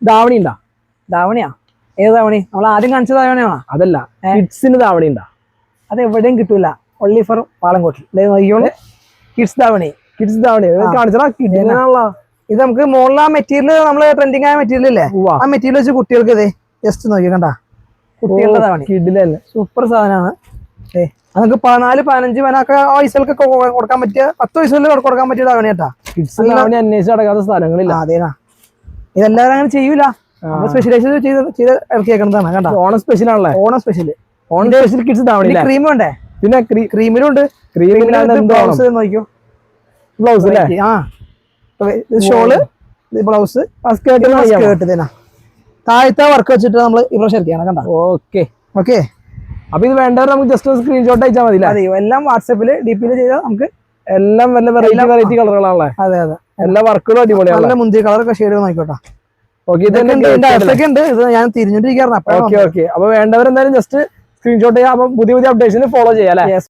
ധാവണി ഉണ്ടാ? ധാവണിയാ? ഏത് ധാവണി? നമ്മൾ ആദ്യം കാണിച്ച ധാവണിയാണോ? അതല്ല, കിഡ്സിന് ധാവണി ഉണ്ടാ? അത് എവിടെയും കിട്ടൂല, ഒൺലി ഫോർ പാളംകോട്ടിൽ. കിഡ്സ് ധാവണി. കിഡ്സ് ധാവണി കാണിച്ചാ കിഡ്സിനാണല്ലോ. ഇത് നമുക്ക് മുകളിൽ ആ മെറ്റീരിയൽ, നമ്മള് ട്രെൻഡിങ് ആയ മെറ്റീരിയൽ ഇല്ലേ, ആ മെറ്റീരിയൽ വെച്ച് കുട്ടികൾക്ക് ഇതേ ജസ്റ്റ് നോക്കി കണ്ടാ, കുട്ടികളുടെ ധാവണി കിഡിലല്ലേ, സൂപ്പർ സാധനമാണ്. നമുക്ക് 14, 15 വനൊക്കെ വയസ്സുകൾക്കൊക്കെ കൊടുക്കാൻ പറ്റിയ, 10 വയസ്സുകളിൽ കൊടുക്കാൻ പറ്റിയ ധാവണി കേട്ടാ. കിഡ്സ് ധാവണി അന്വേഷിച്ച് നടക്കാത്ത സ്ഥലങ്ങളില്ല. അതേനാ, ഇതെല്ലാവരും അങ്ങനെ ചെയ്യൂല, സ്പെഷ്യലൈസ് ചെയ്ത് ഇറക്കിയേക്കുന്നതാണ് കേട്ടോ. ഓണം സ്പെഷ്യൽ ആണല്ലേ? Onam special, Onam special kids davani. Cream വേണ്ടേ? പിന്നെ ക്രീമിലും ഉണ്ട്. ബ്ലൗസ് നോക്കിയോ, ബ്ലൗസ് അല്ലേ? ഷോള്, ബ്ലൗസ്, സ്കേർട്ട് തന്നെ. താഴത്തെ വർക്ക് വെച്ചിട്ട് നമ്മൾ ഇവിടെ ശരിക്കാണ് കണ്ട. Okay okay. അപ്പൊ ഇത് വേണ്ടവർ നമുക്ക് ജസ്റ്റ് സ്ക്രീൻഷോട്ട് അയച്ചാൽ മതി. എല്ലാം വാട്സാപ്പിൽ DP ചെയ്താൽ നമുക്ക് എല്ലാം വല്ല വെറൈറ്റി കളറുകളാണല്ലേ? അതെ അതെ, എല്ലാ വർക്കുകളും അടിപൊളിയാണ്. നല്ല മുന്തിയ കളറൊക്കെ ഷെയ്ഡ് നോക്കിക്കോട്ടെ. ഓക്കെ, ഇത് ഞാൻ തിരിഞ്ഞോണ്ടിരിക്കാറുണ്ട്. ഓക്കെ. അപ്പൊ വേണ്ടവർ എന്തായാലും ജസ്റ്റ് സ്ക്രീൻഷോട്ട് ചെയ്യാം. അപ്പൊ പുതിയ അപ്ഡേഷന് ഫോളോ ചെയ്യാം അല്ലേ?